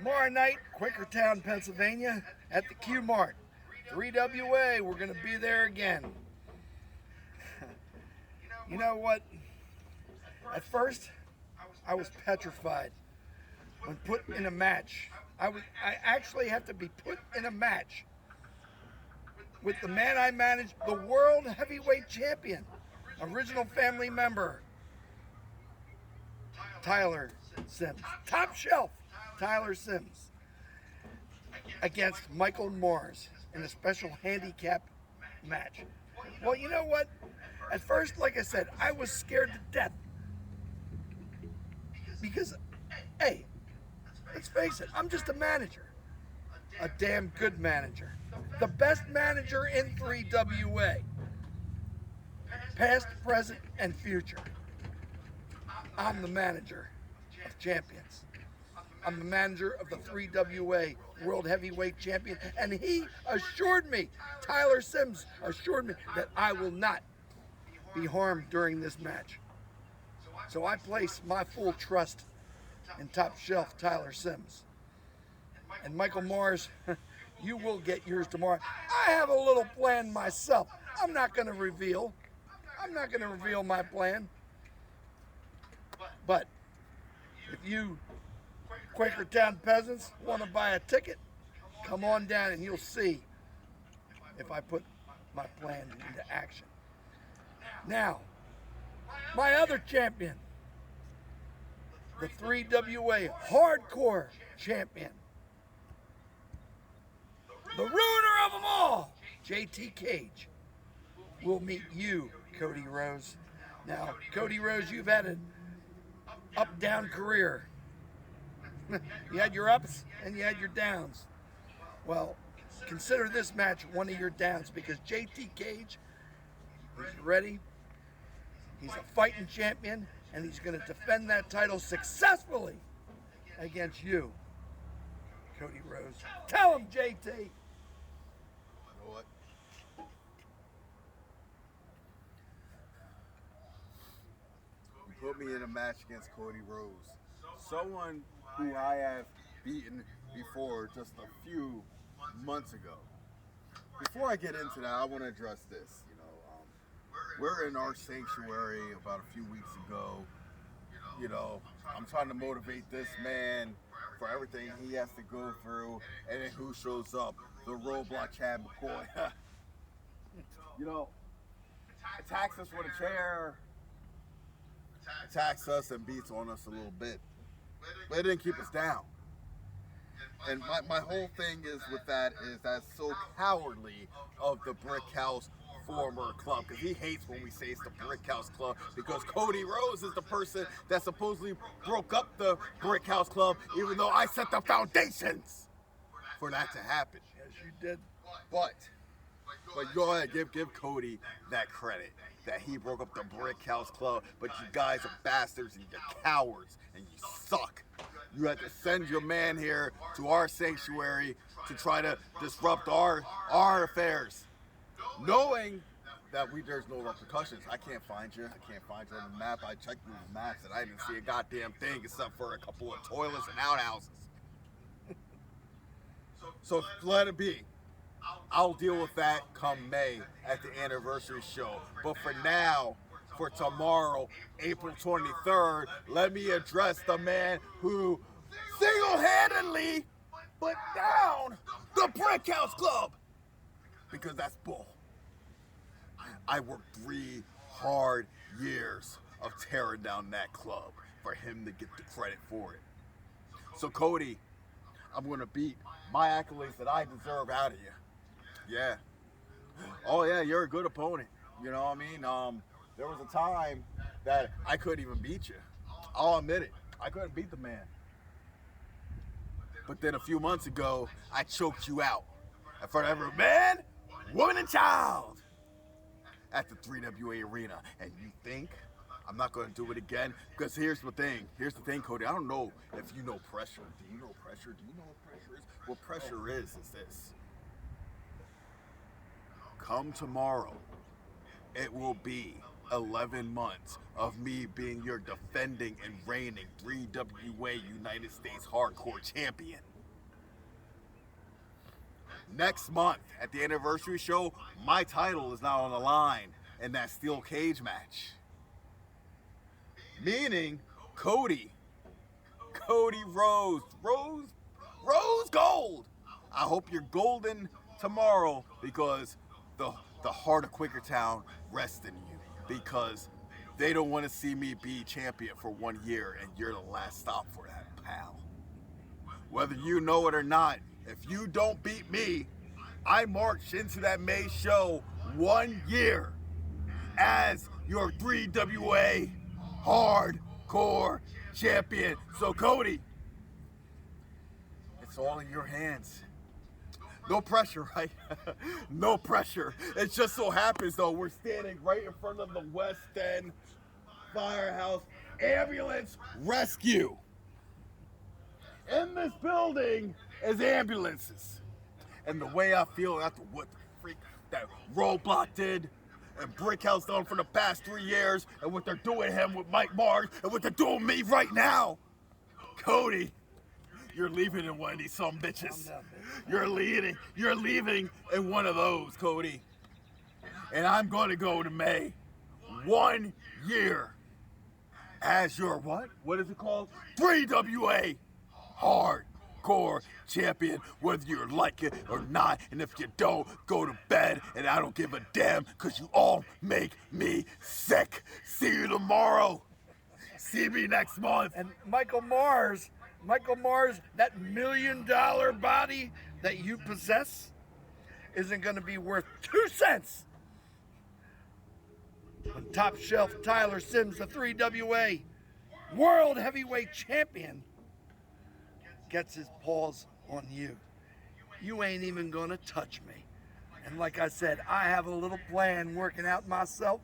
Tomorrow night, Quakertown, Pennsylvania, at the Q Mart. 3WA, we're going to be there again. You know what? At first, I was petrified when put in a match. I actually have to be put in a match with the man I managed, the World Heavyweight Champion, original family member, Tyler Sims. Top shelf, Tyler Sims, against Michael Morris in a special handicap match. Well, you know what? At first, like I said, I was scared to death. Because, hey, let's face it, I'm just a manager. A damn good manager. The best manager in 3WA. Past, present, and future. I'm the manager of champions. I'm the manager of the 3WA World Heavyweight Champion, and he assured me, Tyler Sims assured me, that I will not be harmed during this match. So I place my full trust in top shelf Tyler Sims. And Michael Morris, you will get yours tomorrow. I have a little plan myself. I'm not going to reveal my plan. But if you Quakertown peasants want to buy a ticket, come on down and you'll see if I put my plan into action. Now, my other champion, the 3WA Hardcore Champion, the ruiner of them all, JT Cage, will meet you, Cody Rose. Now, Cody Rose, you've had an up-down career. You had your ups and you had your downs. Well, consider this match one of your downs, because JT Cage, he's ready. He's a fighting champion, and he's going to defend that title successfully against you, Cody Rose. Tell him, JT. You know what? You put me in a match against Cody Rose, someone who I have beaten before just a few months ago. Before I get into that, I want to address this. We're in our sanctuary about a few weeks ago. I'm trying to motivate this man for everything he has to go through, and then who shows up? The Roadblock Chad McCoy. Attacks us with a chair, attacks us and beats on us a little bit, but it didn't keep us down. And my whole thing is with that is that's so cowardly of the Brick House former club, because he hates when we say it's the Brick House Club, because Cody Rose is the person that supposedly broke up the Brick House Club, even though I set the foundations for that to happen. Yes, you did. But go ahead, give Cody that credit that he broke up the Brick House Club, but you guys are bastards and you're cowards and you suck. You had to send your man here to our sanctuary to try to disrupt our affairs, knowing that there's no repercussions. I can't find you. I can't find you on the map. I checked Google Maps and I didn't see a goddamn thing except for a couple of toilets and outhouses. So let it be. I'll deal with that come May at the anniversary show. But for now, for tomorrow, April 23rd, let me address the man who single-handedly put down the Brick House Club. Because that's bull. I worked 3 hard years of tearing down that club for him to get the credit for it. So Cody, I'm going to beat my accolades that I deserve out of you. Yeah. Oh yeah, you're a good opponent. You know what I mean? There was a time that I couldn't even beat you. I'll admit it. I couldn't beat the man. But then a few months ago, I choked you out in front of every man, woman, and child at the 3WA arena. And you think I'm not going to do it again? Because here's the thing, Cody. I don't know if you know pressure. Do you know pressure? Do you know what pressure is? What pressure is this. Come tomorrow, it will be 11 months of me being your defending and reigning 3WA United States Hardcore Champion. next month at the anniversary show, my title is not on the line in that steel cage match. Meaning, Cody Rose Gold. I hope you're golden tomorrow because the heart of Quakertown rests in you, because they don't want to see me be champion for 1 year and you're the last stop for that, pal. Whether you know it or not, if you don't beat me, I march into that May show 1 year as your 3WA hardcore champion. So Cody, it's all in your hands. No pressure, right? No pressure. It just so happens, though, we're standing right in front of the West End Firehouse Ambulance Rescue. In this building is ambulances. And the way I feel after what the freak that Roadblock did and Brickhouse done for the past 3 years, and what they're doing him with Mike Mars, and what they're doing me right now, Cody, you're leaving in one of these some bitches. You're leaving in one of those, Cody. And I'm going to go to May 1 year as your what? What is it called? 3WA hardcore champion, whether you like it or not. And if you don't, go to bed, and I don't give a damn, because you all make me sick. See you tomorrow. See me next month. And Michael Mars, that $1 million body that you possess isn't going to be worth 2 cents when top shelf Tyler Sims, the 3WA World Heavyweight Champion, gets his paws on you. You ain't even going to touch me. And like I said, I have a little plan working out myself.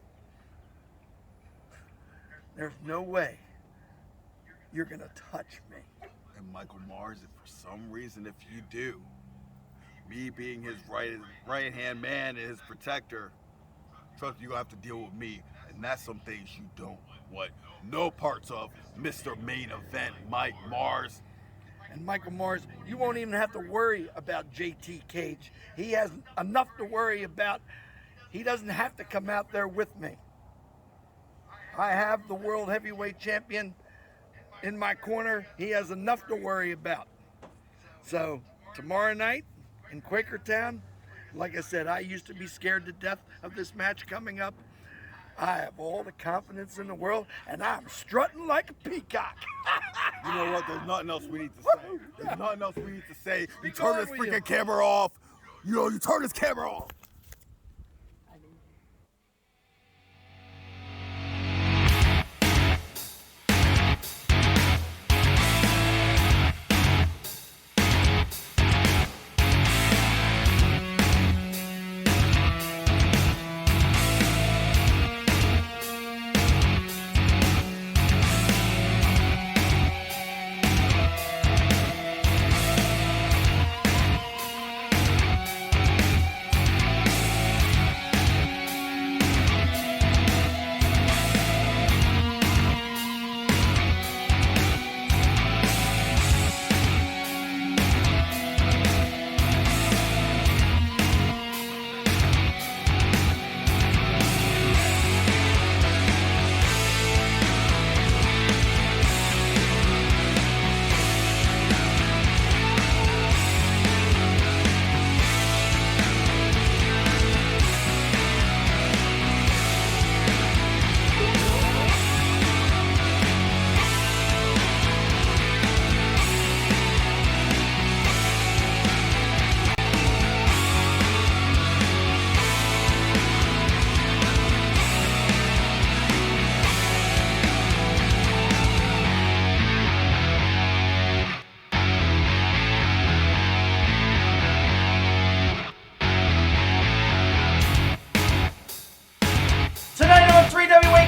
There's no way you're going to touch me. And Michael Mars, if for some reason, if you do, me being his right-hand man and his protector, trust me, you have to deal with me. And that's some things you don't want no parts of, Mr. Main Event Mike Mars. And Michael Mars, you won't even have to worry about JT Cage. He has enough to worry about. He doesn't have to come out there with me. I have the World Heavyweight Champion in my corner. He has enough to worry about. So tomorrow night in Quakertown, like I said, I used to be scared to death of this match coming up. I have all the confidence in the world, and I'm strutting like a peacock. You know what? There's nothing else we need to say. There's nothing else we need to say. You turn this freaking camera off. You turn this camera off.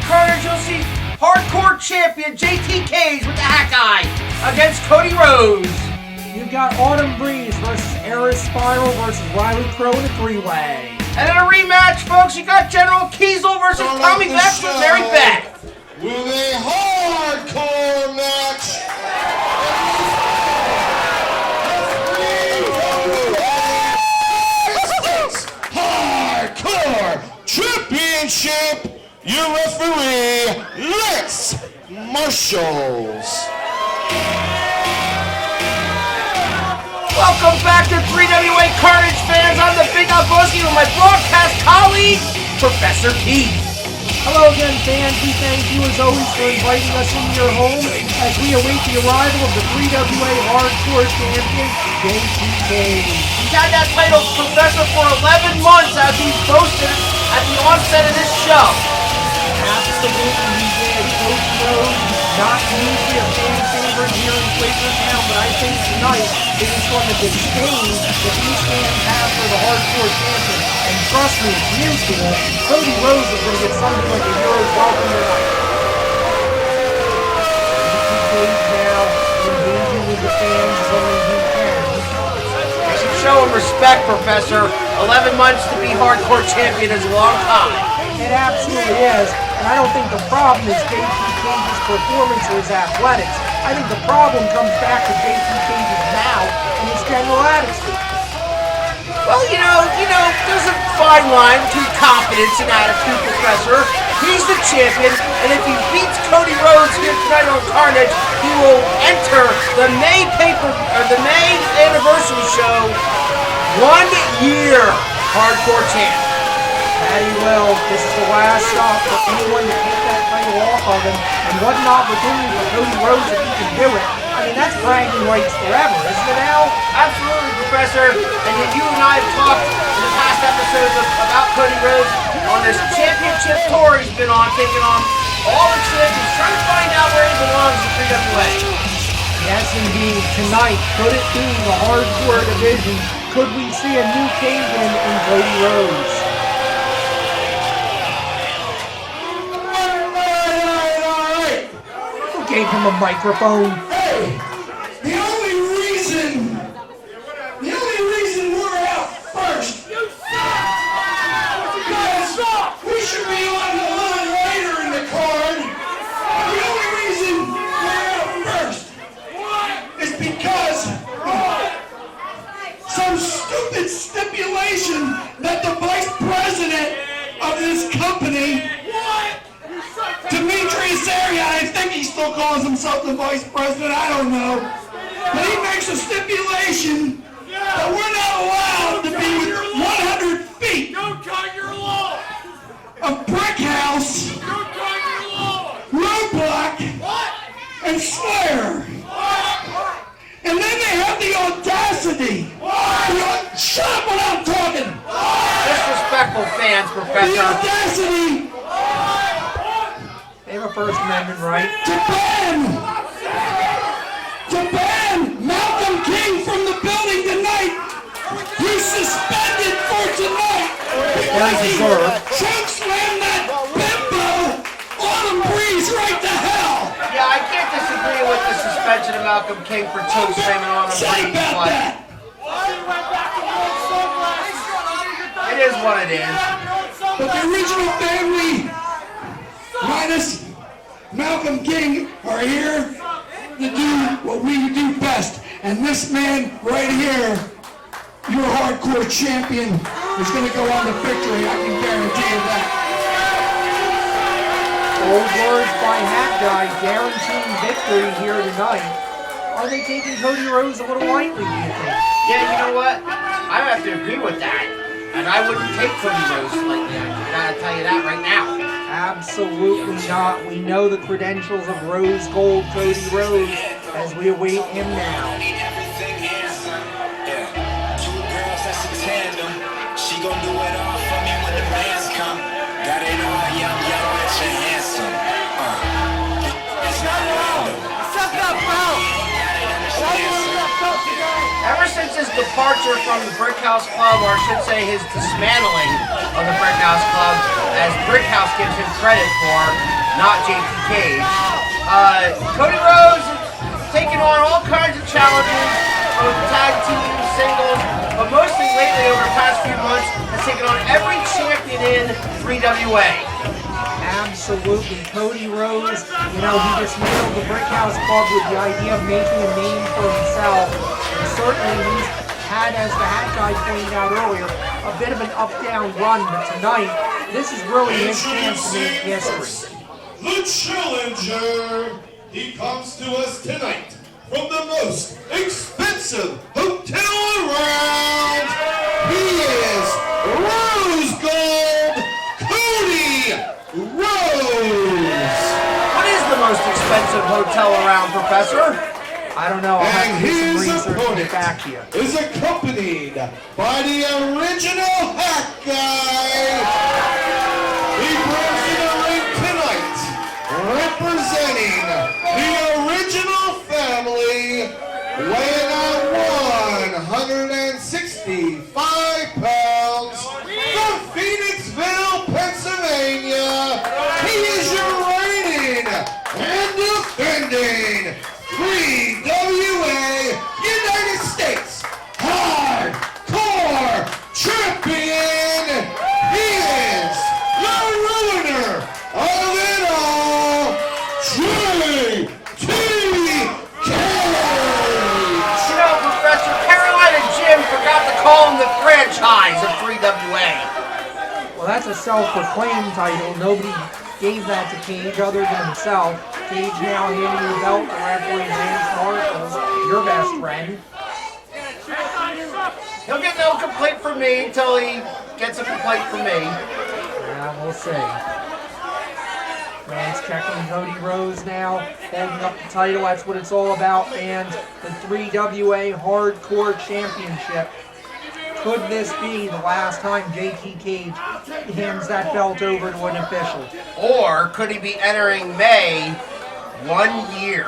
Carnage, you'll see hardcore champion JT Cage with the hat guy against Cody Rhodes. You've got Autumn Breeze versus Eris Spiral versus Riley Krowe in a three-way. And in a rematch, folks, you got General Keisel versus Tommy Vex with Mary Beth. With a hardcore match. your referee, Lance Marshalls. Welcome back to 3WA Carnage fans. I'm the Big Up-Oski with my broadcast colleague, Professor P. Hello again, fans. We thank you as always for inviting us into your home as we await the arrival of the 3WA Hardcore Champion, JTK. He's had that title, Professor, for 11 months as he's boasted at the onset of this show. Absolutely, he did. Cody Krowe, not usually a fan favorite here in Quakertown, but I think tonight it is one of the disdain that these fans have for the Hardcore Champion. And trust me, it's new to him. Cody Rhodes is going to get something like a hero's welcome tonight. Cage now, engaging with the fans as only he can. You should show him respect, Professor. 11 months to be Hardcore Champion is a long time. It absolutely is, and I don't think the problem is JT Cage's performance or his athletics. I think the problem comes back to JT Cage's mouth and his general attitude. Well, you know, there's a fine line between confidence and attitude, Professor. He's the champion, and if he beats Cody Rhodes here tonight on Carnage, he will enter the May anniversary show 1 year Hardcore Champ. That he will. This is the last stop for anyone to take that title off of him, and what an opportunity for Cody Rhodes if he can do it. I mean, that's bragging rights forever, isn't it, Al? Absolutely, Professor. And you and I have talked in the past episodes about Cody Rhodes on this championship tour he's been on, taking on all the champions, trying to find out where he belongs in 3WA. Yes, indeed. Tonight, could it be the hardcore division? Could we see a new Cajun in Cody Rhodes? Who gave him a microphone? Hey, the only reason we're out first, because we should be on a little later in the card. The only reason we're out first is because some stupid stipulation that the vice president of this company, Demetrius area, I think he still calls himself the vice president, I don't know. But he makes a stipulation that we're not allowed to be within 100 feet of brick house, roadblock, and Slayer. And then they have the audacity. Shut up when I'm talking. Disrespectful fans, The Professor. audacity They have a First Amendment right. to ban Malcolm King from the building tonight. He's suspended for tonight because he chokeslammed that bimbo Autumn Breeze right to hell. Yeah, I can't disagree with the suspension of Malcolm King for toe slamming on a Say breeze, about but that. it is what it is. But the original family, minus Malcolm King, are here to do what we do best. And this man right here, your hardcore champion, is going to go on to victory. I can guarantee you that. Old words by Hat Guy guaranteeing victory here tonight. Are they taking Cody Rhodes a little lightly, do you think? Yeah, you know what? I have to agree with that. And I wouldn't take Cody Rhodes lightly. I gotta tell you that right now. Absolutely not. We know the credentials of Rose Gold Cody Rhodes as we await him now. Two girls, that's a tandem. She gon' do it all for me when the bands come. Got it all, young, rich, and handsome. It's not random. Suck up, bro! Ever since his departure from the Brick House Club, or I should say his dismantling of the Brick House Club, as Brick House gives him credit for, not JT Cage, Cody Rhodes taking on all kinds of challenges, both tag team, singles, but mostly lately over the past few months, has taken on every champion in 3WA. Absolutely. Cody Rhodes, he dismantled the Brick House Club with the idea of making a name for himself. And certainly he's had, as the hat guy pointed out earlier, a bit of an up-down run, but tonight, this is really his chance to make history. The challenger, he comes to us tonight from the most expensive hotel around. He is Rose Gold Cody Rose. What is the most expensive hotel around, Professor? I don't know. I'll have And to do some his research and opponent get back to you. is accompanied by the original hat guy. He brings to the ring tonight, representing the original family, weighing out 165 pounds from Phoenixville, Pennsylvania. He is your reigning and defending 3WA United States Hardcore Champion. He is the ruiner of it all, JTK. You know, Professor, Carolina Jim forgot to call him the franchise of 3WA. Well, that's a self-proclaimed title. Nobody gave that to Cage other than himself. Cage now handing the belt to referee James Marshall, your best friend. He'll get no complaint from me until he gets a complaint from me. Yeah, we'll see. Fans checking Cody Rose now, holding up the title. That's what it's all about, fans. The 3WA Hardcore Championship. Could this be the last time JT Cage hands that belt over to an official? Or could he be entering May 1 year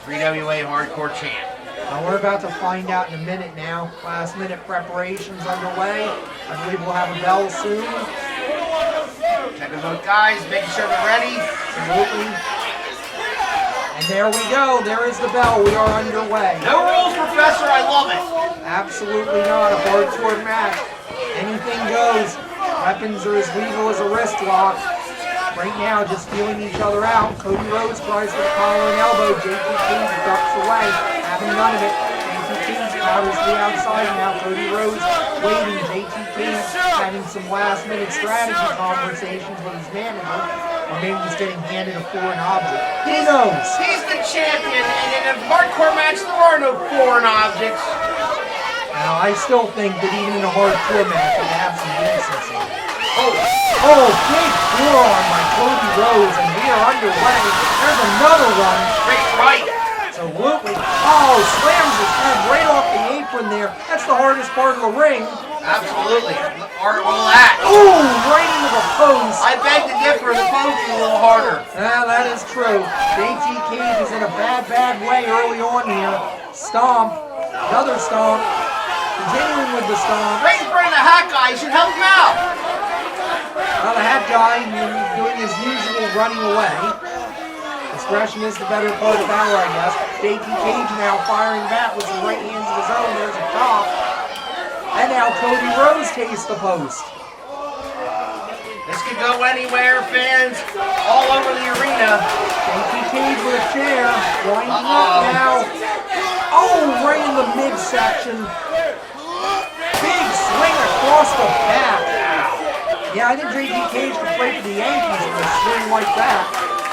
3WA Hardcore Champ? Now we're about to find out in a minute now. Last minute preparations underway. I believe we'll have a bell soon. Checking both guys, making sure we're ready. Absolutely. And there we go. There is the bell. We are underway. No rules, Professor. I love it. Absolutely not. A hardcore match. Anything goes. Weapons are as lethal as a wrist lock. Right now, just feeling each other out. Cody Rose tries for the collar and elbow. JT Cage ducks away. Having none of it. JT Cage powers to the outside now. Cody Rose waiting. JT Cage having some last-minute strategy conversations with his manager. Or maybe he's getting handed a foreign object. Who knows? He's the champion, and in a hardcore match, there are no foreign objects. Now, I still think that even in a hardcore match, we have some decency. Oh, Big forearm by Cody Rose, and we are underway. There's another one. great right. Absolutely. Oh, slams his head right off the apron there. That's the hardest part of the ring. Absolutely. Art will that. Ooh, right into the post. I beg to differ. The post is a little harder. Yeah, that is true. JT Cage is in a bad way early on here. Stomp. Another stomp. Continuing with the stomp. Right in front of the hat guy. You should help him out. Well, the hat guy doing his usual running away. Discretion is the better part of valor, I guess. JT Cage now firing back with some right hands of his own. There's a chop. And now Cody Rose takes the post. This could go anywhere, fans. All over the arena. JT Cage with a chair. Winding up now. Oh, right in the midsection. Big swing across the back. Yeah, I think JT Cage could play for the Yankees with a swing like that.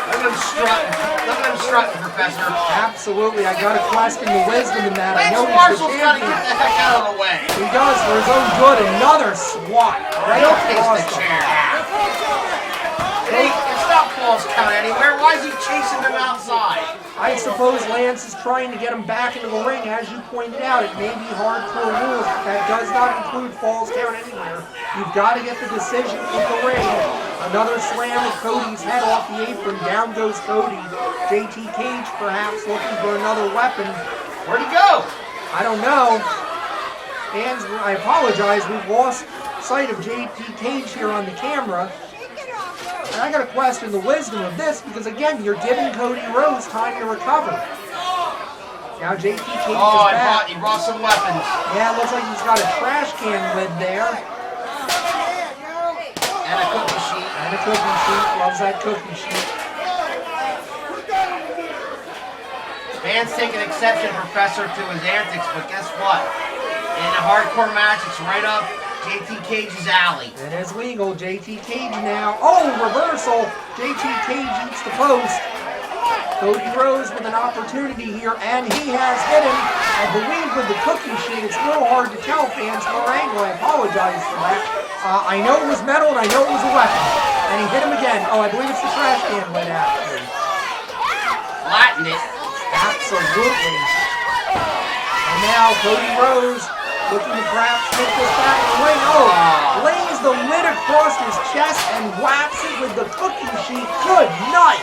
Look at him strutting. Look at him strutting, Professor. Absolutely, I gotta question the wisdom in that. I Lance know he's the Marshall's got to champion. get the heck out of the way. He does for his own good. Another swat right He'll across taste the the chair. back. It's not false count anywhere. Why is he chasing them outside? I suppose Lance is trying to get him back into the ring. As you pointed out, it may be hardcore rules. That does not include falls count anywhere. You've got to get the decision in the ring. Another slam of Cody's head off the apron. Down goes Cody. JT Cage perhaps looking for another weapon. Where'd he go? I don't know. Fans, I apologize. We've lost sight of JT Cage here on the camera. And I gotta question the wisdom of this because again, you're giving Cody Rose time to recover. Now JT Cage is back. He brought some weapons. Yeah, it looks like he's got a trash can lid there. And a cookie sheet. And a cookie sheet. Loves that cookie sheet. Fans taking exception, Professor, to his antics, but guess what? in a hardcore match, it's right up JT Cage's alley. It is legal. JT Cage now. Oh, reversal. JT Cage eats the post. Cody Rhodes with an opportunity here, and he has hit him. I believe with the cookie sheet. It's a little hard to tell, fans, from our angle. I apologize for that. I know it was metal, and I know it was a weapon. And he hit him again. Oh, I believe it's the trash can lid, actually. Flattened it. Absolutely. And now Cody Rhodes looking to perhaps take this back in the ring. Oh, lays the lid across his chest and whaps it with the cookie sheet. Good night.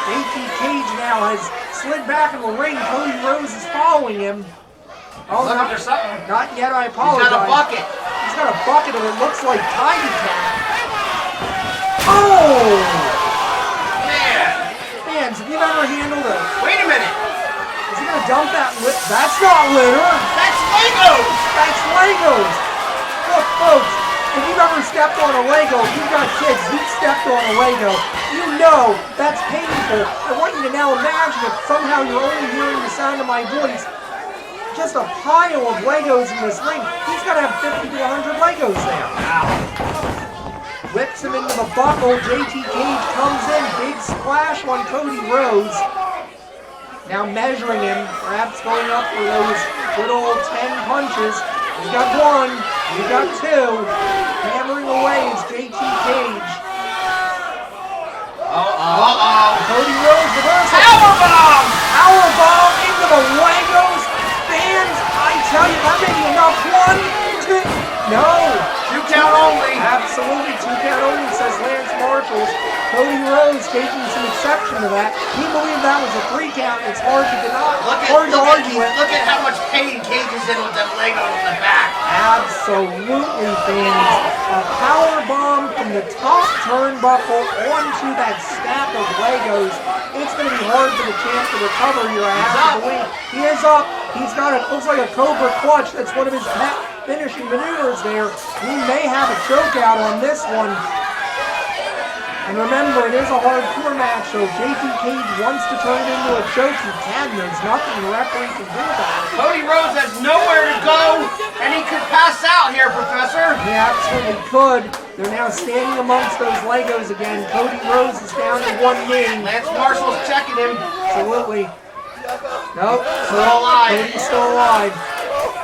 JT Cage now has slid back in the ring. Cody Rhodes is following him. Oh, Look, there's something. not yet, I apologize. He's got a bucket. He's got a bucket of it looks like Tidy Cat. Oh! Man. Fans, have you ever handled a... Wait a minute. Is he gonna dump that lit? That's not litter! That's Legos. That's Legos! Look, folks, if you've ever stepped on a Lego, if you've got kids, you've stepped on a Lego, you know that's painful. I want you to now imagine if somehow you're only hearing the sound of my voice, just a pile of Legos in this ring. He's got to have 50 to 100 Legos there. Wow. Whips him into the buckle. JT Cage comes in. Big splash on Cody Rhodes. Now measuring him. Perhaps going up for those good old 10 punches. He's got one. He's got two. Hammering away is JT Cage. Cody Rhodes reversal. Powerbomb. Powerbomb into the Legos. Fans, I tell you, that may be enough. 1, 2, no. 2 count only. Absolutely, 2 count only, says Lance Marshall. Cody Rhodes taking some exception to that. He believed that was a 3 count. It's hard to deny. Hard to argue it. Look at how much pain Cage is in with them Legos in the back. Absolutely, fans. A power bomb from the top turnbuckle onto that stack of Legos. It's going to be hard for the champ to recover here, I have to believe. He is up. He's got it. Looks like a Cobra clutch. That's one of his finishing maneuvers there. He may have a choke out on this one. And remember, it is a hardcore match, so if JT Cage wants to turn it into a choke, he can. There's nothing the referee can do about it. Cody Rhodes has nowhere to go, and he could pass out here, Professor. He absolutely could. They're now standing amongst those Legos again. Cody Rhodes is down to 1 knee. Lance Marshall's checking him. Absolutely. Nope. Still alive. Cody's still alive.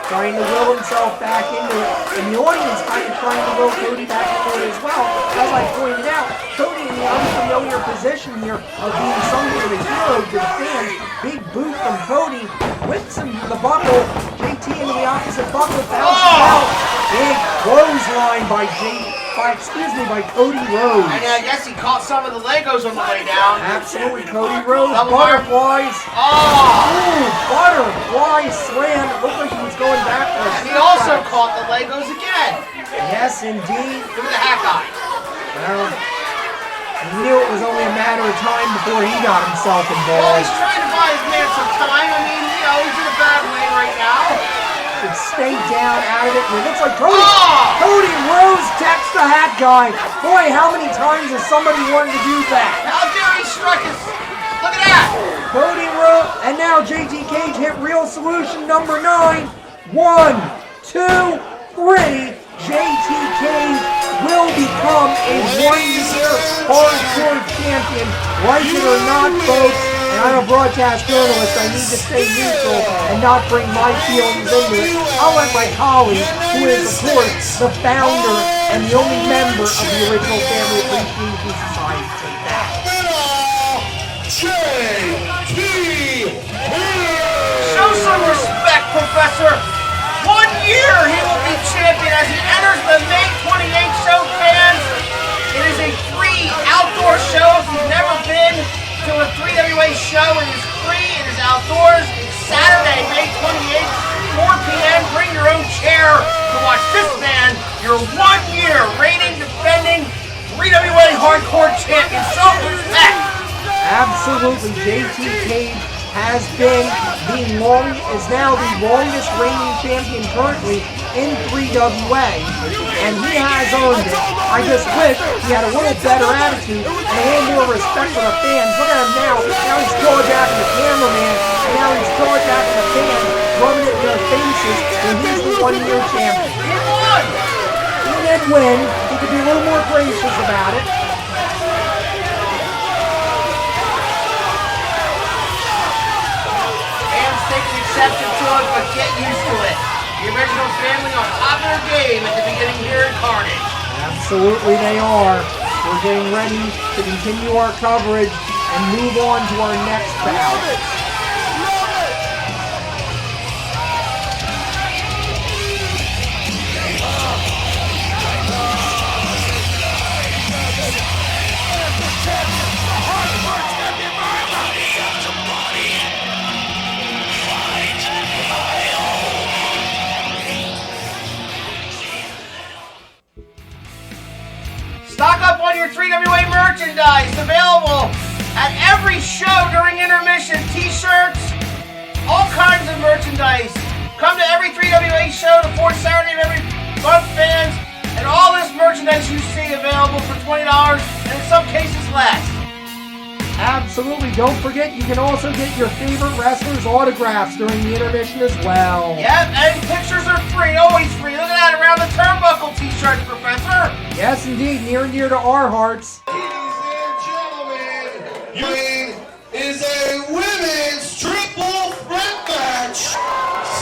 Trying to will himself back into it. And the audience kind of trying to will Cody back into it as well. As I pointed out, Cody in the unfamiliar position here of being something of a hero to the fans. Big boot from Cody. Whips him to the buckle. JT into the opposite buckle. Bounces out. Big clothesline by Cody Rhodes. And I guess he caught some of the Legos on the way down. Absolutely, Cody Rhodes. Double Butterflies. Ooh, butterfly slam. It looked like he was going back for a He also caught the Legos again. Yes, indeed. Look at the hack eye. Well, he knew it was only a matter of time before he got himself Well, involved. he's trying to buy his man some time. I mean, you know, he's in a bad way right now. Should stay down out of it. And it looks like Cody Rhodes decks the hat guy. Boy, how many times has somebody wanted to do that? How dare he strike his... Look at that. Cody Rhodes, and now JT Cage hit real solution number 9. 1, 2, 3. JT Cage will become a 1-year hardcore champion. Like it or not, folks. And I'm a broadcast journalist. I need to stay neutral and not bring my feelings into it. I'll let my colleague, who is, of course, the founder and the only member of the original Family Appreciation Society, take that. Show some respect, Professor. 1 year he will be champion as he enters the May 28th show, fans. It is a free outdoor show. If you've never been to a 3WA show, it is free. It is outdoors. It's Saturday, May 28th, 4 p.m. Bring your own chair to watch this man, your 1 year reigning, defending 3WA hardcore champion. Show respect. Absolutely, JT Cage is now the longest reigning champion currently in 3WA, and he has earned it. I just wish he had a little better attitude and a little more respect for the fans. Look at him now. Now he's jawjacking the cameraman, and now he's jawjacking the fans, rubbing it in their the faces when he's the one-year champion. He won! He did win. He could be a little more gracious about it. Fans taking exception to it, but get used to it. The original family on top of their game at the beginning here at Carnage. Absolutely they are. We're getting ready to continue our coverage and move on to our next bout. Stock up on your 3WA merchandise, available at every show during intermission. T-shirts, all kinds of merchandise. Come to every 3WA show the fourth Saturday of every month, fans, and all this merchandise you see available for $20 and in some cases less. Absolutely. Don't forget, you can also get your favorite wrestlers' autographs during the intermission as well. Yep, and pictures are free, always free. Look at that, around the turnbuckle T-shirts, Professor. Yes, indeed. Near and dear to our hearts. Ladies and gentlemen, is a women's triple threat match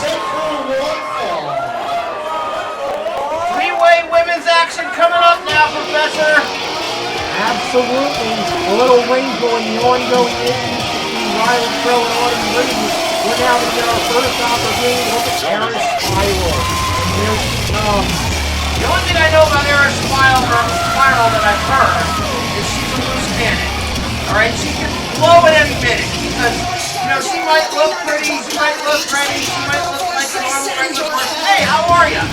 set for one fall. Three-way women's action coming up now, Professor. Absolutely. A little wrinkle in the ongoing issues between Riley Krowe and Autumn Reed. We're now to get our first opportunity to look at Eris Spiral. And here she comes. The only thing I know about Eris Spiral that I've heard is she's a loose cannon. Alright, she can blow at any minute because, you know, she might look pretty, she might look ready, she might look like a normal regular person. Hey, how are you?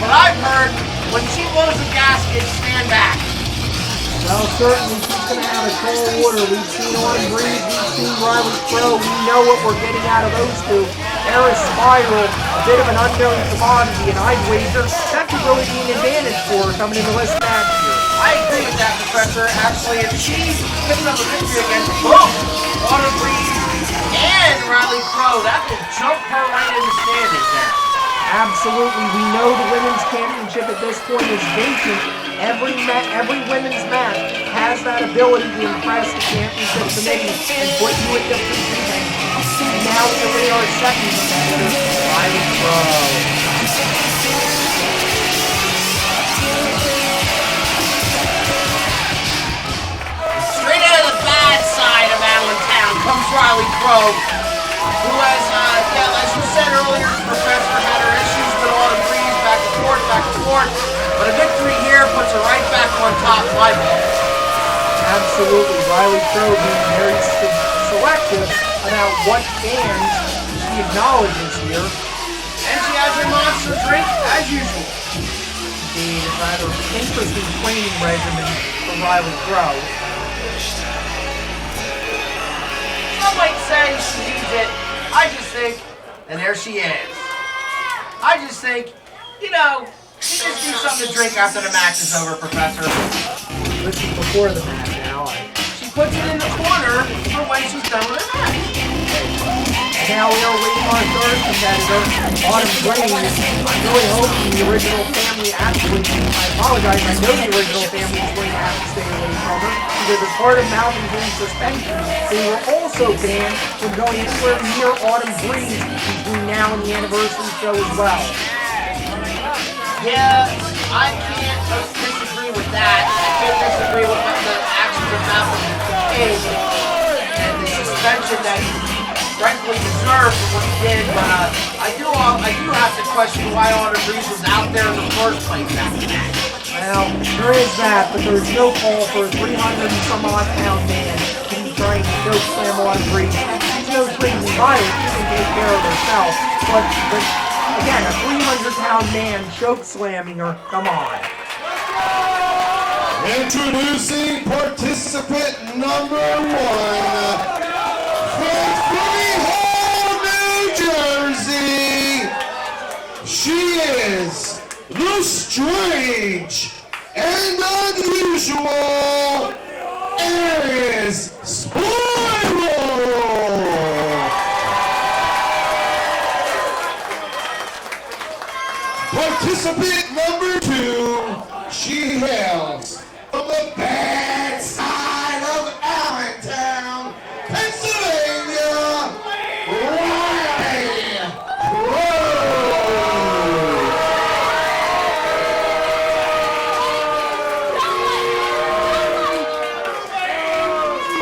But I've heard when she blows a gasket, stand back. Well, certainly she's going to have a tall order. We've seen Autumn Reed, we've seen Riley Krowe. We know what we're getting out of those two. Eris Spiral, a bit of an unknown commodity, and I'd wager that could really be an advantage for her coming into this match here. I agree with that, Professor. Actually, if she picks up a victory against both Autumn Reed and Riley Krowe, that could jump her right in the standings there. Absolutely. We know the women's championship at this point is vacant. Every women's match has that ability to impress the championship committee and put you at different contention. And now we await our second competitor, Riley Krowe. Straight out of the bad side of Allentown comes Riley Krowe, who has, as you said earlier, Professor, had her issues with Autumn Reed, back and forth. But a victory here puts her right back on top, my book. Absolutely. Riley Krowe being very selective about what fans she acknowledges here. And she has her monster drink, as usual. Indeed, a rather interesting training regimen for Riley Krowe. Some might say she needs it. I just think, and there she is. I just think, you know, you just do something to drink after the match is over, Professor. This is before the match now. She puts it in the corner for when she's done with her match. Now we are waiting on our third competitor, Autumn Reed. I'm really hoping the original family actually, I apologize, I know the original family is going to have to stay away from her because as part of Malcolm Green's suspension, they were also banned from going anywhere near Autumn Reed between now and the anniversary show as well. Yeah, I can't disagree with that. I can't disagree with the actions of Malcolm King and the suspension that he frankly deserved for what he did, but I do have to question why Autumn Reed was out there in the first place after that. Well, there is that, but there's no call for a 300-and-some-odd-pound man to be trying to choke slam Autumn Reed. She's no crazy fighter, she can take care of herself, but again, a 300-pound man choke slamming her, come on. Introducing participant number 1. From Freehold, New Jersey, she is the strange and unusual Eris Spiral. Participant number 2, she hails from the bad side of Allentown, Pennsylvania, Riley Krowe.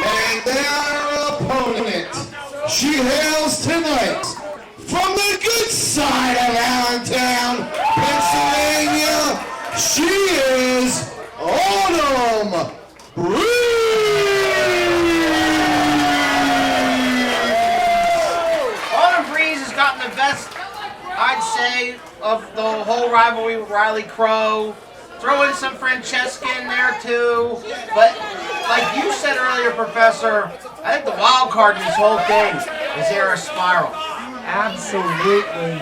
And their opponent, she hails tonight from the good side of Allentown, Pennsylvania, she is Autumn Breeze. Autumn Breeze has gotten the best, I'd say, of the whole rivalry with Riley Krowe. Throw in some Francesca in there too. But like you said earlier, Professor, I think the wild card in this whole thing is Eris Spiral. Absolutely.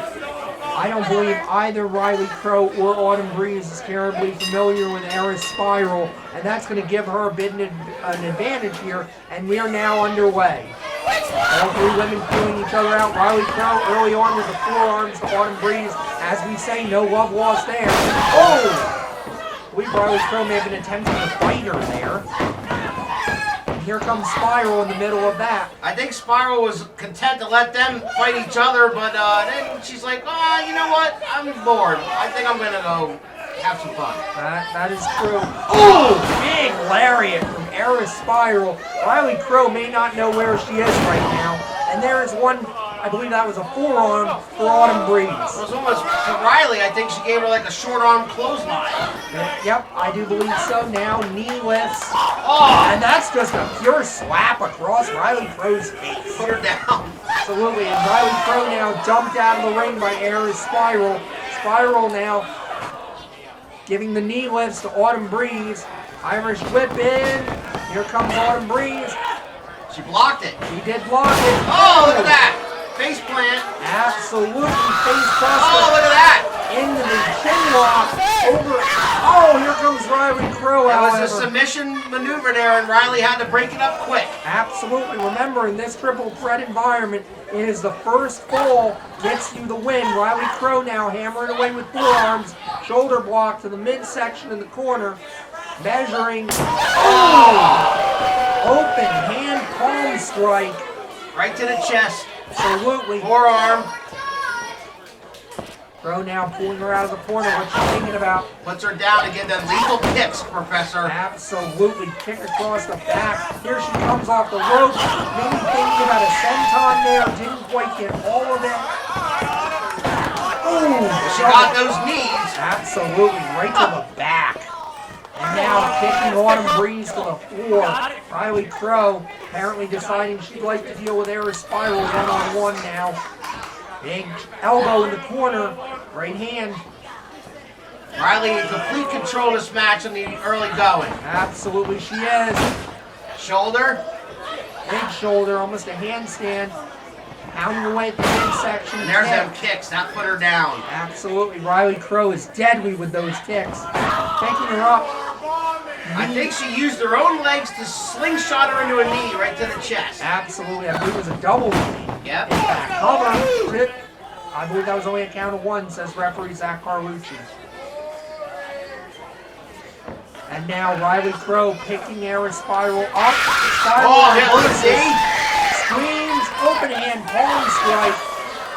I don't believe either Riley Krowe or Autumn Breeze is terribly familiar with Eris Spiral, and that's going to give her a bit of an advantage here, and we are now underway. All three women feeling each other out. Riley Krowe early on with the forearms to Autumn Breeze. As we say, no love lost there. Oh! I believe Riley Krowe may have been attempting to fight her there. Here comes Spiral in the middle of that. I think Spiral was content to let them fight each other, but then she's like, oh, you know what? I'm bored. I think I'm going to go have some fun. That is true. Oh, big lariat from Eris Spiral. Riley Krowe may not know where she is right now. And there is one, I believe that was a forearm for Autumn Breeze. It was almost, for Riley, I think she gave her like a short arm clothesline. Yep, I do believe so. Now knee lifts. Oh! And that's just a pure slap across Riley Krowe's face. Put her down. Absolutely. And Riley Krowe now dumped out of the ring by Eris Spiral. Spiral now giving the knee lifts to Autumn Breeze. Irish whip in. Here comes Autumn Breeze. She blocked it. She did block it. Oh, look at that. Face plant. Absolutely face buster. Oh, look at that. Into the chin lock. Over. Oh, here comes Riley Krowe. That was a submission maneuver there, and Riley had to break it up quick. Absolutely. Remember, in this triple threat environment, it is the first fall gets you the win. Riley Krowe now hammering away with forearms. Shoulder block to the midsection in the corner. Measuring. Oh! Open hand palm strike. Right to the chest. Absolutely. Forearm. Krowe now pulling her out of the corner. What's she thinking about? Puts her down to get the lethal kicks, Professor. Absolutely. Kick across the back. Here she comes off the rope. Maybe thinking about a senton there. Didn't quite get all of it. Ooh. She got those knees. Absolutely. Right to the back. And now kicking Autumn Breeze to the floor. Riley Krowe apparently deciding she'd like to deal with Eris Spiral one-on-one now. Big elbow in the corner. Right hand. Riley in complete control of this match in the early going. Absolutely she is. Shoulder. Big shoulder, almost a handstand. Pounding away at the midsection. And there's them kicks. That put her down. Absolutely. Riley Krowe is deadly with those kicks. Taking her up. I think she used her own legs to slingshot her into a knee right to the chest. Absolutely. I believe it was a double knee. Yep. In fact, cover. I believe that was only a count of one, says referee Zach Carlucci. And now Riley Krowe picking Eris Spiral up. Oh, yeah, look, see? Screams, open hand, palm strike.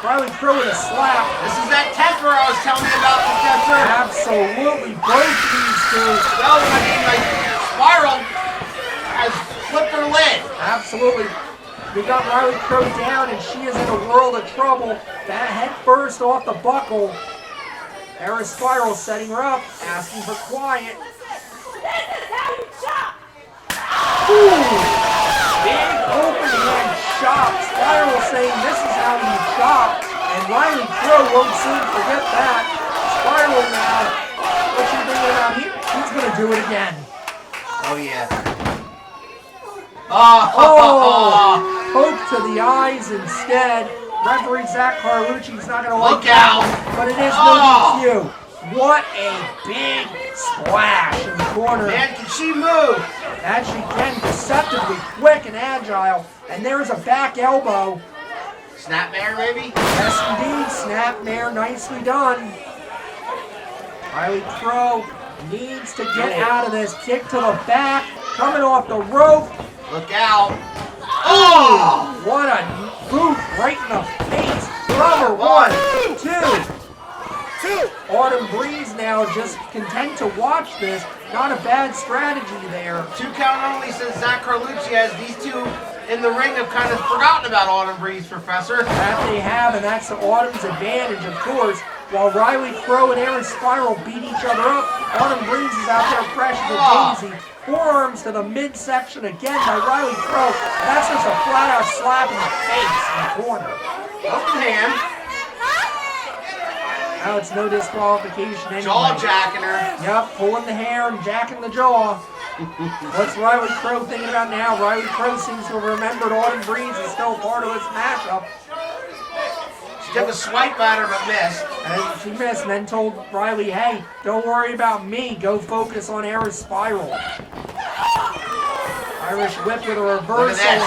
Riley Krowe with a slap. This is that temper I was telling you about, Professor. Absolutely, both of these two. Well, I mean, like, Spiral has flipped her lid. Absolutely. We got Riley Krowe down, and she is in a world of trouble. That head first off the buckle. Eris Spiral setting her up, asking for quiet. Ooh! Big open hand shot. Spiral saying this is how you shot. And Riley Krowe won't soon forget that. Spiral now. What's she thinking about here? He's going to do it again. Oh, yeah. Oh! Poke to the eyes instead. Referee Zach Carlucci's not going to Look like out! that, but it is no DQ. What a big splash in the corner. Man, can she move? That she can, deceptively quick and agile. And there's a back elbow. Snapmare, maybe? Yes, indeed. Snapmare, nicely done. Riley Krowe needs to get out of this. Kick to the back, coming off the rope. Look out. Oh! What a boot right in the face. Cover, 1, 2. Autumn Breeze now just content to watch this. Not a bad strategy there. 2 count only, says Zach Carlucci, as these two in the ring have kind of forgotten about Autumn Breeze, Professor. That they have, and that's Autumn's advantage, of course. While Riley Krowe and Eris Spiral beat each other up, Autumn Breeze is out there fresh as a daisy. Forearms to the midsection again by Riley Krowe. That's just a flat-out slap in the face in the corner. Open hand. Now it's no disqualification anyway. Jaw jacking her. Yep, pulling the hair and jacking the jaw. What's Riley Krowe thinking about now? Riley Krowe seems to have remembered Autumn Breeze is still part of this matchup. She took a swipe at her but missed. And she missed and then told Riley, hey, don't worry about me. Go focus on Eris Spiral. Irish whip with a reversal.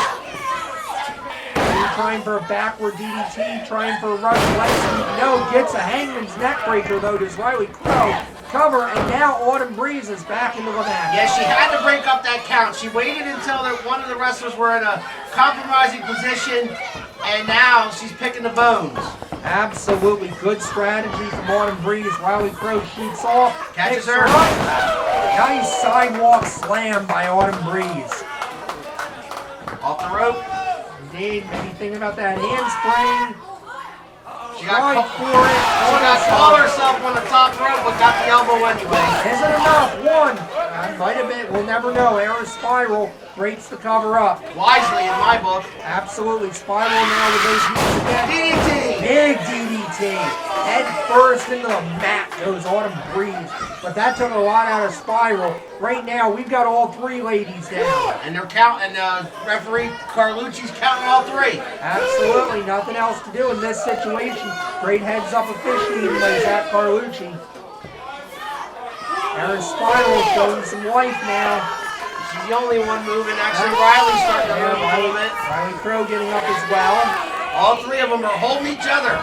Trying for a backward DDT, trying for a Russian leg sweep. No, gets a hangman's neck breaker though. Does Riley Krowe cover, and now Autumn Breeze is back into the match. Yeah, she had to break up that count. She waited until one of the wrestlers were in a compromising position, and now she's picking the bones. Absolutely good strategy from Autumn Breeze. Riley Krowe shoots off, catches her up. Nice sidewalk slam by Autumn Breeze. Off the rope. Indeed, maybe thinking about that handspring. She got caught herself on the top rope, but got the elbow anyway. Isn't enough. 1. Might have been. We'll never know. Eris Spiral breaks the cover up. Wisely in my book. Absolutely. Spiral now with those heels again. DDT. Big DDT. Head first into the mat goes Autumn Breeze. But that took a lot out of Spiral. Right now, we've got all 3 ladies down. And they're counting, referee Carlucci's counting all 3. Absolutely. Nothing else to do in this situation. Great heads up officiating by Zach Carlucci. Eris Spiral showing some life now. She's the only one moving. Actually, Riley's starting to move a little bit. Riley Krowe getting up as well. All 3 of them are holding each other.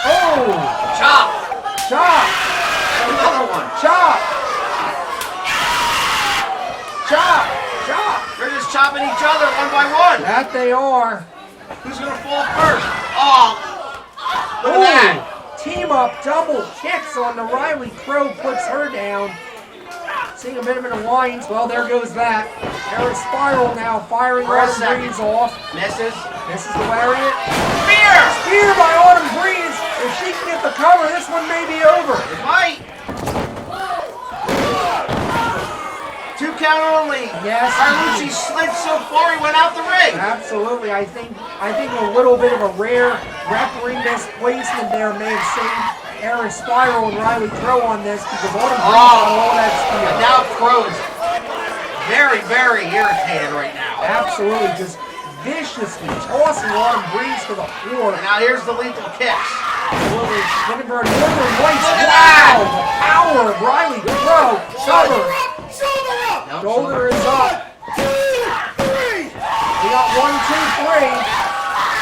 Oh! Chop! Chop! Another one. Chop! Chop! Chop! They're just chopping each other one by one. That they are. Who's going to fall first? Oh! Look at that. Team up, double kicks on the Riley Krowe, puts her down. Seeing a bit of an alliance. Well, there goes that. Eris Spiral now firing Autumn Breeze off. Misses the lariat. Spear! Spear by Autumn Breeze. If she can get the cover, this one may be over. It might. 2 count only. Yes. Carlucci slid so far he went out the ring. Absolutely. I think a little bit of a rare referee misplacement there may have saved Eris Spiral and Riley Krowe on this because Autumn Breeze got all that spear. And now Krowe is very, very irritated right now. Absolutely, just viciously tossing Autumn Breeze to the floor. And now here's the lethal kicks. Absolutely, looking for a Northern Lights. Look at that! The power of Riley Krowe. Shoulder. Shoulder is up. 2, 3. We got 1, 2, 3.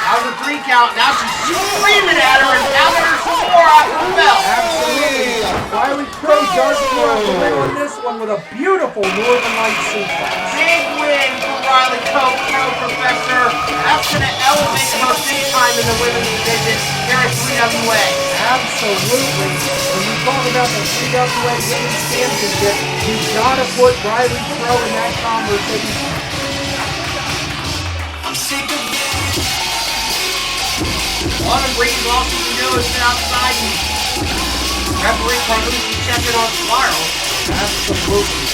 That was a 3 count. Now she's screaming at her and pounding her some more off the belt. Absolutely. Riley Krowe does win on this one with a beautiful Northern Lights suplex. Big win for Riley Krowe, Professor. That's going to elevate her big time in the women's division here at WWWA. Absolutely. When you talk about the WWWA Women's Championship, you've got to put Riley Krowe in that conversation. Autumn Breeze also knows sit outside and referee Carlucci checking on Spiral. Absolutely.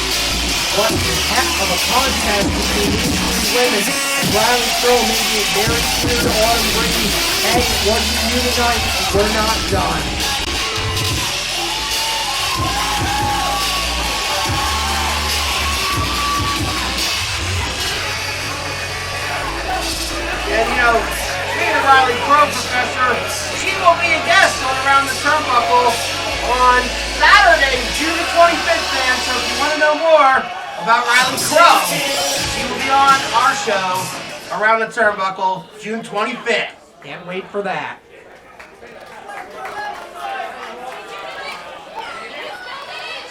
What the heck of a contest between these 3 women, and Riley Krowe making it very clear to Autumn Breeze, hey, it wasn't you tonight, we're not done. And you know, speaking of Riley Krowe, Professor, she will be a guest on Around the Turnbuckle on Saturday, June the 25th, fans. So if you want to know more about Riley Krowe, she will be on our show, Around the Turnbuckle, June 25th. Can't wait for that.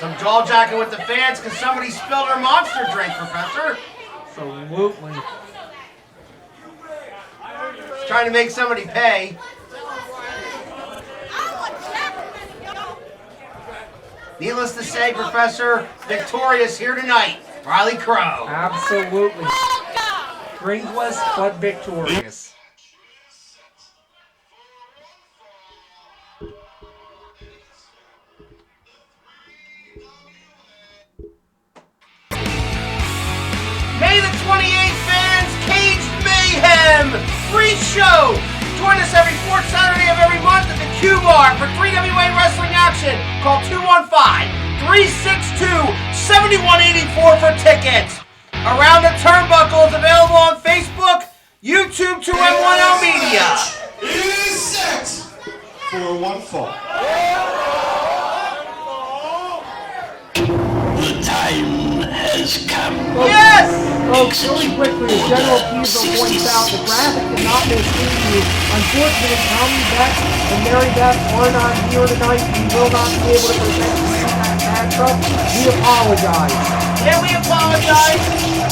Some jaw jacking with the fans because somebody spilled her monster drink, Professor. Absolutely. Trying to make somebody pay. Needless to say, Professor, victorious here tonight, Riley Krowe. Absolutely. Drinkless, but victorious. May the 28th, fans, Cage Mayhem! Free show! Join us every fourth Saturday of every month at the Q Bar for 3WA wrestling action. Call 215-362-7184 for tickets. Around the Turnbuckle is available on Facebook, YouTube, 2M1L Media. Is set for one fall. The time has come. Yes! Folks, really quickly, as General Keisel points out, the graphic did not mislead you. Unfortunately, Tommy Beck and Mary Beth are not here tonight. We will not be able to present you in that matchup. We apologize. Yeah, we apologize,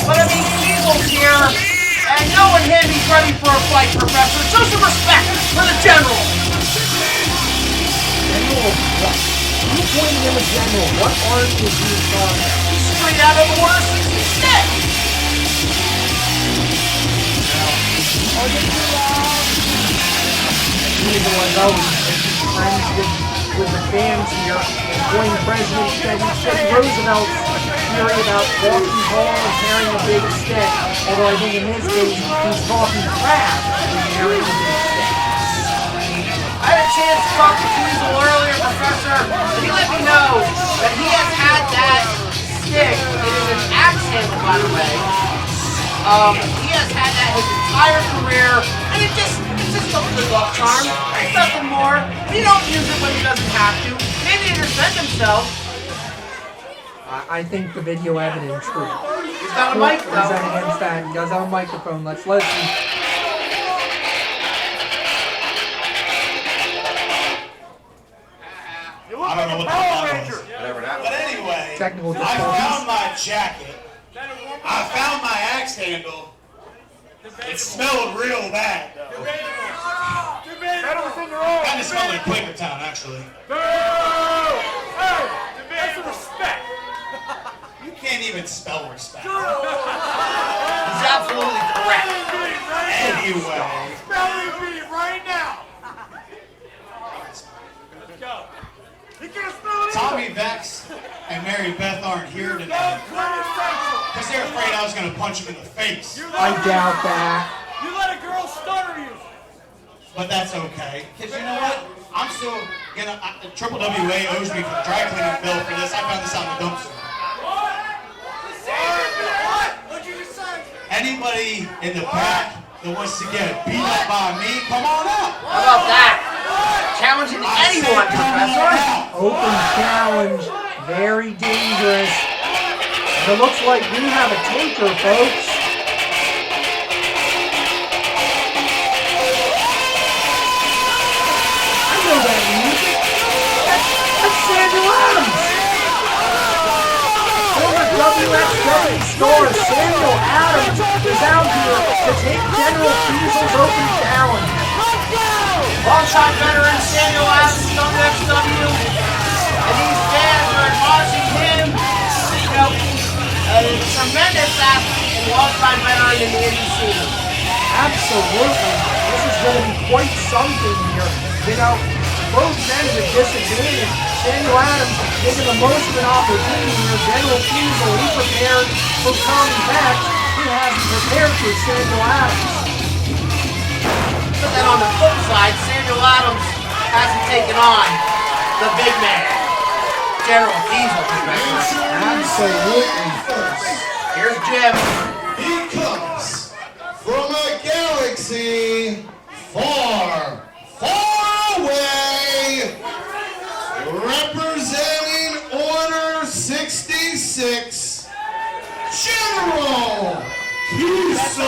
but I mean, Kiesel's here, and knowing him, he's ready for a fight, Professor. Show some respect for the General. General, what? You pointed him a general. What army is he from? Straight out of Order 66. Even was always friends with the fans here. When President said Roosevelt's theory about walking tall and carrying a big stick, although I think in his case he's talking crap and carrying a big stick. I had a chance to talk to Keisel earlier, Professor, and he let me know that he has had that stick. It is an axe handle, by the way. He has had that his entire career, and it's just a good luck charm. It's nothing more. He don't use it when he doesn't have to. Maybe to defend himself. I think the video evidence true. He's got a mic, though. He's against that. He does have a microphone. Let's listen. I don't know what the hell that was. But anyway, Technical I difficulties. found my jacket. I found my axe handle. It smelled real bad, though. Kind of smelled like Quakertown, actually. That's some respect. You can't even spell respect. He's absolutely correct. Anyway. Spelling bee right now. Let's go. You can spell it. Tommy Vex and Mary Beth aren't here tonight because they're afraid I was going to punch them in the face. I doubt that. You let a girl stutter you. But that's okay, because you know what? I'm still gonna. WWA owes me for the dry cleaning bill for this. I found this out in the dumpster. What'd you just say? Anybody in the back that wants to get beat up by me, come on out. How about that? Challenging anyone, Professor. Open challenge. Very dangerous. It looks like we have a taker, folks. I know that music. That's Samual Adams. Former WXW star Samual Adams is out here to take General Kiesel's open challenge. Longtime veteran Samual Adams from WXW, and these fans are admonishing him. You know, a tremendous athlete and longtime veteran in the indie scene. Absolutely. This is going to be quite something here. You know, both men at a disadvantage. Samuel Adams taking the most of an opportunity here. General Keisel, he prepared for Tommy Beck. He hasn't prepared for Samuel Adams. But then on the flip side, Samuel Adams hasn't taken on the big man, General Keisel, Professor. Absolutely. Here's Jim. He comes from a galaxy far, far away, representing Order 66, General Keisel.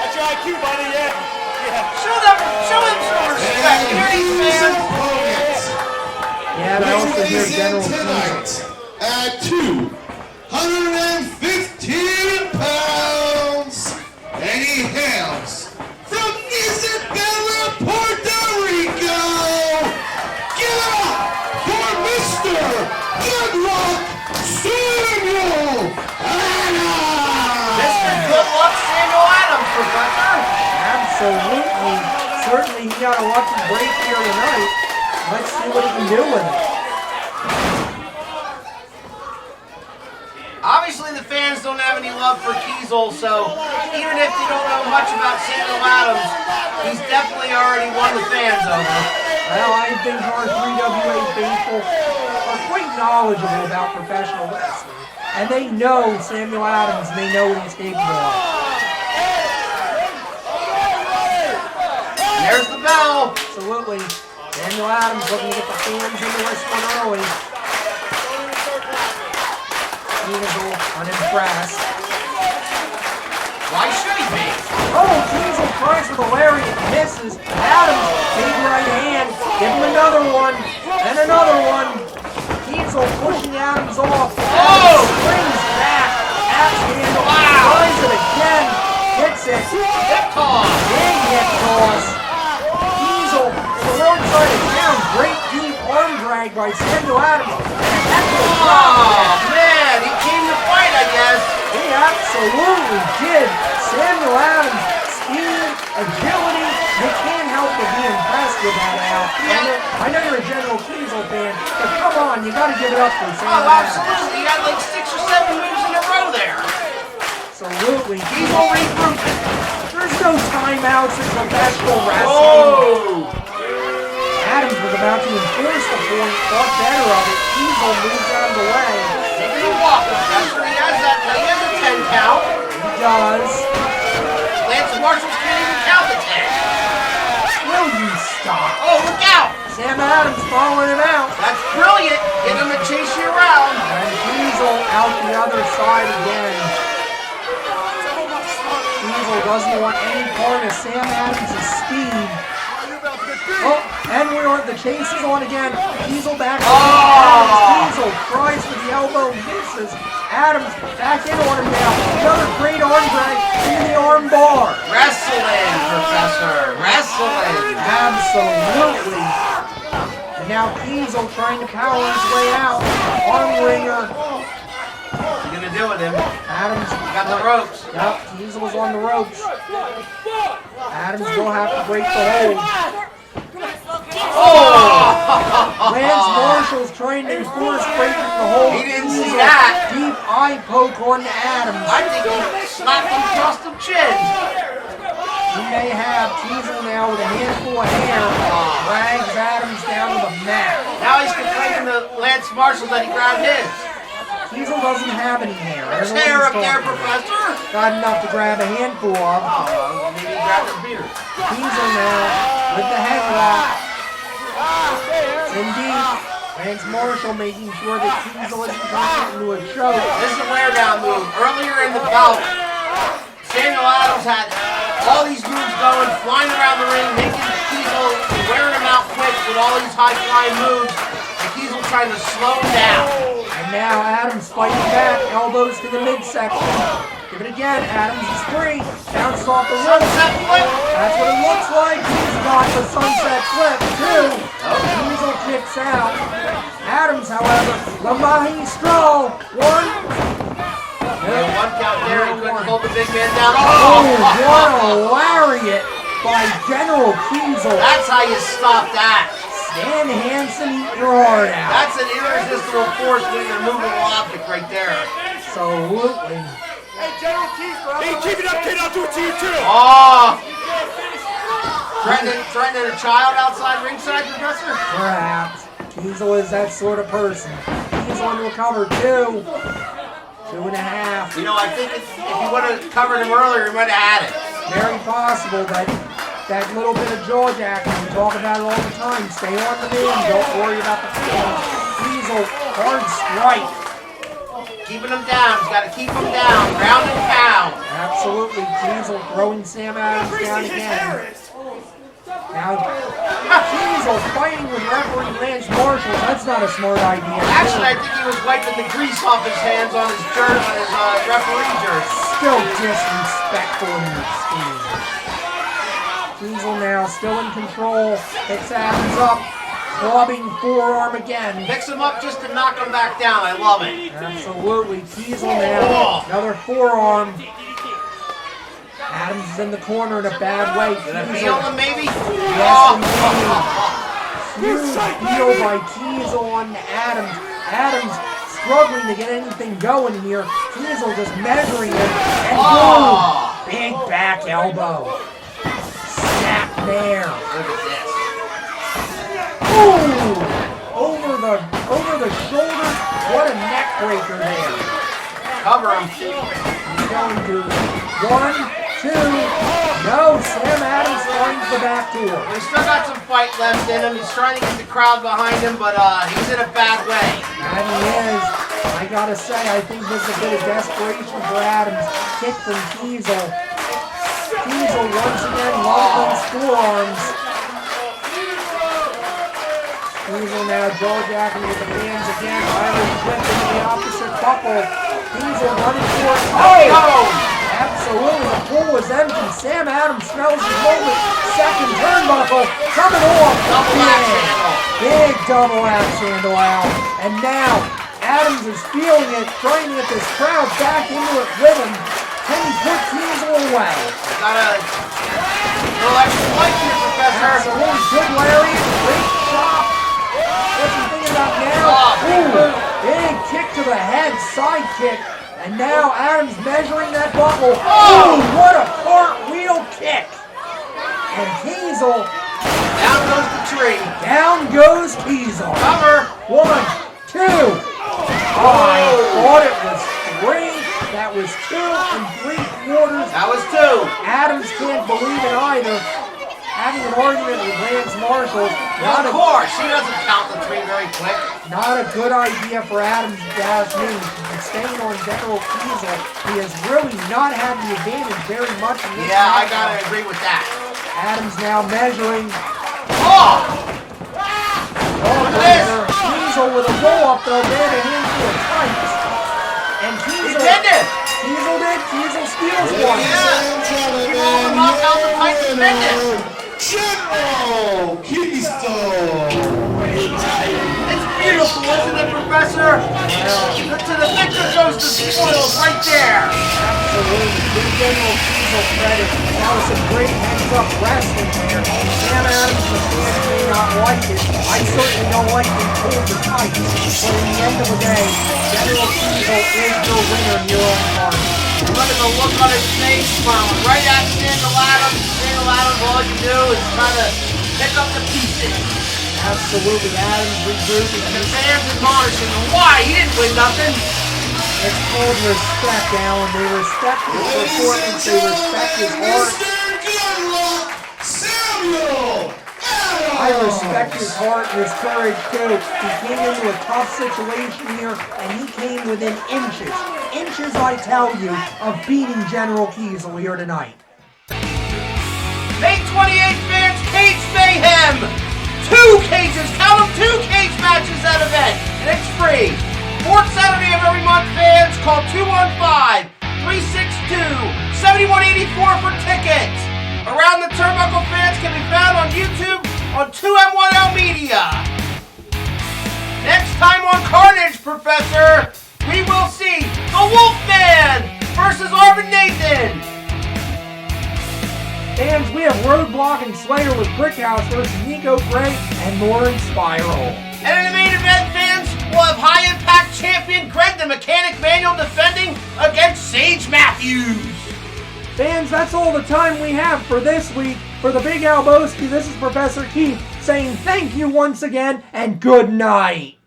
That's your IQ, buddy. Yeah. Show him some respect. Here he's fans. Yeah, that was Ladies and tonight, at 215 pounds, and he hails from Isabela, Puerto Rico. Give it up for Mr. Good Luck Samual Adams. Mr. Good Luck Samuel Adams, Professor. Absolutely. Certainly he got a lucky break here tonight. Let's see what he can do with it. Obviously, the fans don't have any love for Keisel, so even if you don't know much about Samuel Adams, he's definitely already won the fans over. Well, I think our 3WA faithful are quite knowledgeable about professional wrestling, and they know Samuel Adams, and they know what he's capable of. There's the bell. Absolutely. Samuel Adams looking to get the fans into this one early. Keisel unimpressed. Why should he be? Oh, Keisel tries for the lariat, misses. Adams, big right hand, give him another one, and another one. Keisel pushing Adams off. Oh! Springs back, axe handle, Wow! tries it again, hits it. Hip toss. Big hip toss. Keisel to the wrong side of town, great deep arm drag by Samuel Adams. And that's a drop. Oh, man, he came to fight, I guess. He absolutely did. Samuel Adams, speed, agility, you can't help but be impressed with that, Al. I know you're a General Keisel fan, but come on, you got to give it up for Samuel Oh, Adams. absolutely. He had like 6 or 7 moves in a row there. Absolutely. Keisel regrouping. There's no timeouts in professional wrestling. Oh! Adams was about to enforce the point, thought better of it. Keisel moved out of the way. Taking a walk, Professor. He has a 10 count. He does. Lance Marshall can't even count the 10. Will you stop? Oh, look out! Sam Adams following him out. That's brilliant. Get him to chase you around. And Keisel out the other side again. Keisel doesn't want any part of Sam Adams' speed. Oh, and the chase is on again. Keisel back on Adams. Keisel tries for the elbow, misses. Adams back in on him now. Another great arm drag in the arm bar. Wrestling, Professor. Wrestling. Absolutely. And now Keisel trying to power his way out. Arm wringer. What's he gonna do with him? Adams Got the ropes. Yep, Keisel was on the ropes. Adams will have to break the hold. Oh! Lance Marshall's trying to enforce breaking the hold. He didn't see Keisel, that. Deep eye poke on Adams. I think he slapped him across the chin. He may have Keisel now with a handful of hair. Drags Adams down to the mat. Now he's complaining to Lance Marshall that he grabbed his. Keisel doesn't have any hair. There's I don't know hair what up he's there, talking about. Professor. Got enough to grab a handful of. Oh, maybe he grabbed a beard. Keisel now with the headlock. Indy, Lance Marshall making sure that Keisel isn't turning into a choke. This is a wear down move. Earlier in the bout, Samuel Adams had all these moves going, flying around the ring, making Keisel, wearing him out quick with all these high flying moves. And Keisel trying to slow him down. And now Adams fighting back, elbows to the midsection. Give it again, Adams is free. Bounces off the rope. Sunset flip. That's what it looks like. He's got the sunset flip, too. Keisel kicks out. Adams, however, the maestro. One. And one count there, he couldn't hold the big man down. Oh, what a lariat by General Keisel. That's how you stop that. Dan Hansen, eat your heart out. That's an irresistible force with an immovable object right there. Absolutely. Hey, General Keisel. Hey, keep it up, kid. I'll do it to you, too. Oh! Threatening a child outside ringside, Professor? Perhaps. Keisel is that sort of person. Keisel on to recover 2. 2.5. You know, I think if you would have covered him earlier, he might have had it. Very possible, but that little bit of jaw jacking, we talk about it all the time. Stay on the man, don't worry about the field. Keisel, hard strike. Keeping him down. He's got to keep him down. Ground and pound. Absolutely. Keisel throwing Sam Adams down again. Now, Keisel fighting with referee Lance Marshall. That's not a smart idea. Actually, I think he was wiping the grease off his hands on his referee jersey. Still disrespectful in the extreme. Keisel now still in control. Picks Adams up. Clubbing forearm again. Picks him up just to knock him back down. I love it. Absolutely. Keisel now. Another forearm. Adams is in the corner in a bad way. Gonna feel him maybe? Yes, indeed. Huge deal by Keisel on Adams. Adams struggling to get anything going here. Keisel just measuring him. And boom! Big back elbow. Snap there. Look at this. Ooh! Over the shoulder. What a neck breaker there. Cover him. He's going to 1, 2. No, Sam Adams finds the back door. He's still got some fight left in him. He's trying to get the crowd behind him, but he's in a bad way. And he is. I gotta say, I think this is a bit of desperation for Adams. Kick from Keisel. Keisel once again locking forearms. Keisel now jaw-jacking with the hands again. Irish whip into the opposite buckle. Keisel running for it. Oh! Absolutely, the pool was empty. Sam Adams smells the moment. Second turnbuckle coming off. Double axe handle. Big double axe handle out. And now Adams is feeling it, trying to get this crowd back into it with him. Can he put Keisel away? Got a little extra life here, Professor. Absolutely, good lariat, great shot. What's he thinking about now? Ooh, big kick to the head, side kick. And now Adams measuring that buckle. Oh, what a cartwheel kick. And Keisel. Down goes the tree. Down goes Keisel. Cover. 1, 2. Oh, I thought it was 3. That was 2 3/4. That was 2. Adams can't believe it either. Having an argument with Lance Marshall. Of course, he doesn't count the 3 very quick. Not a good idea for Adams to dash in. And staying on General Keisel, he has really not had the advantage very much in this Yeah, I matchup. gotta agree with that. Adams now measuring. Oh! Look at this! Keisel with a roll-up though, ran a handful of tights. And Keisel did it! Keisel did. Keisel steals one. Yeah! He rolled him up out the tights and bent it. General Keisel. It's beautiful, isn't it, Professor? To the victor goes the spoils right there. Absolutely. Give General Keisel credit. That was some great heads-up wrestling there. Sam Adams, the fans may not like it. I certainly don't like being pulled the tights. But in the end of the day, General Keisel is the winner here on Carnage. Look at the look on his face, smiling right at Samual Adams. Samual Adams, all you do is try to pick up the pieces. Absolutely, Adams regrouping. And the fans admonishing him. Why? He didn't win nothing. It's called respect, Alan. They respect his performance. They respect his heart. Samuel. I respect his heart and his courage too. He came into a tough situation here, and he came within inches, I tell you, of beating General Keisel here tonight. May 28th, fans, Cage Mayhem. 2 cages, count them, 2 cage matches that event, and it's free. 4th Saturday of every month, fans, call 215-362-7184 for tickets. Around the Turnbuckle, fans, can be found on YouTube on 2M1L Media. Next time on Carnage, Professor, we will see the Wolfman versus Arvin Nathan. Fans, we have Roadblock and Slayer with Brickhouse versus Nico Gray and Lauren Spiral. And in the main event, fans, we'll have High Impact Champion Greg the Mechanic Manuel defending against Sage Matthews. Fans, that's all the time we have for this week. For the Big Albowski, this is Professor Keith saying thank you once again and good night.